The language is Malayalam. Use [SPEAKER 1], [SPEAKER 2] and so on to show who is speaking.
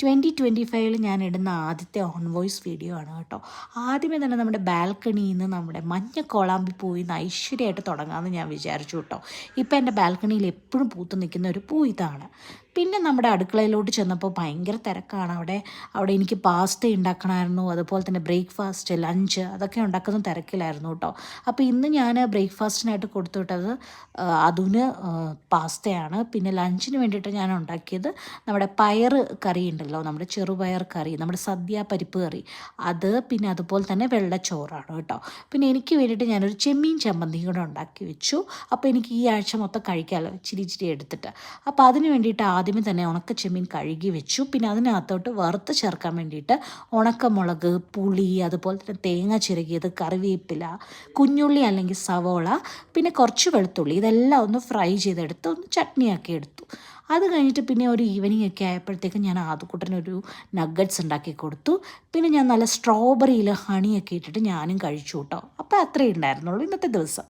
[SPEAKER 1] 2025 ഞാൻ ഇടുന്ന ആദ്യത്തെ ഓൺ വോയിസ് വീഡിയോ ആണ് കേട്ടോ. ആദ്യമേ തന്നെ നമ്മുടെ ബാൽക്കണിയിൽ നിന്ന് നമ്മുടെ മഞ്ഞ കോളാമ്പി പൂവിൽ നിന്ന് ഐശ്വര്യമായിട്ട് തുടങ്ങാമെന്ന് ഞാൻ വിചാരിച്ചു കേട്ടോ. ഇപ്പം എൻ്റെ ബാൽക്കണിയിൽ എപ്പോഴും പൂത്ത് നിൽക്കുന്ന ഒരു പൂ ഇതാണ്. പിന്നെ നമ്മുടെ അടുക്കളയിലോട്ട് ചെന്നപ്പോൾ ഭയങ്കര തിരക്കാണ് അവിടെ എനിക്ക് പാസ്ത ഉണ്ടാക്കണമായിരുന്നു, അതുപോലെ തന്നെ ബ്രേക്ക്ഫാസ്റ്റ്, ലഞ്ച് അതൊക്കെ ഉണ്ടാക്കുന്ന തിരക്കിലായിരുന്നു കേട്ടോ. അപ്പോൾ ഇന്ന് ഞാൻ ബ്രേക്ക്ഫാസ്റ്റിനായിട്ട് കൊടുത്തു വിട്ടത് അതിന് പാസ്തയാണ്. പിന്നെ ലഞ്ചിന് വേണ്ടിയിട്ട് ഞാൻ ഉണ്ടാക്കിയത് നമ്മുടെ പയർ കറി ഉണ്ടല്ലോ, നമ്മുടെ ചെറുപയർ കറി, നമ്മുടെ സദ്യ പരിപ്പ് കറി, അത് പിന്നെ അതുപോലെ തന്നെ വെള്ളച്ചോറാണ് കേട്ടോ. പിന്നെ എനിക്ക് വേണ്ടിയിട്ട് ഞാനൊരു ചെമ്മീൻ ചമ്മന്തി കൂടെ ഉണ്ടാക്കി വെച്ചു. അപ്പോൾ എനിക്ക് ഈ ആഴ്ച മൊത്തം കഴിക്കാമല്ലോ, ഇച്ചിരി ഇച്ചിരി എടുത്തിട്ട്. അപ്പോൾ അതിന് വേണ്ടിയിട്ട് ആദ്യമേ തന്നെ ഉണക്ക ചെമ്മീൻ കഴുകി വെച്ചു. പിന്നെ അതിനകത്തോട്ട് വറുത്ത് ചേർക്കാൻ വേണ്ടിയിട്ട് ഉണക്കമുളക്, പുളി, അതുപോലെ തന്നെ തേങ്ങ ചിരകിയത്, കറിവേപ്പില, കുഞ്ഞുള്ളി അല്ലെങ്കിൽ സവോള, പിന്നെ കുറച്ച് വെളുത്തുള്ളി, ഇതെല്ലാം ഒന്ന് ഫ്രൈ ചെയ്തെടുത്ത് ഒന്ന് ചട്നിയാക്കി എടുത്തു. അത് കഴിഞ്ഞിട്ട് പിന്നെ ഒരു ഈവനിങ് ഒക്കെ ആയപ്പോഴത്തേക്കും ഞാൻ ആദ്യക്കൂട്ടനൊരു നഗ്ഗറ്റ്സ് ഉണ്ടാക്കി കൊടുത്തു. പിന്നെ ഞാൻ നല്ല സ്ട്രോബെറിയിൽ ഹണിയൊക്കെ ഇട്ടിട്ട് ഞാനും കഴിച്ചു കേട്ടോ. അപ്പോൾ അത്രയേ ഉണ്ടായിരുന്നുള്ളൂ ഇന്നത്തെ ദിവസം.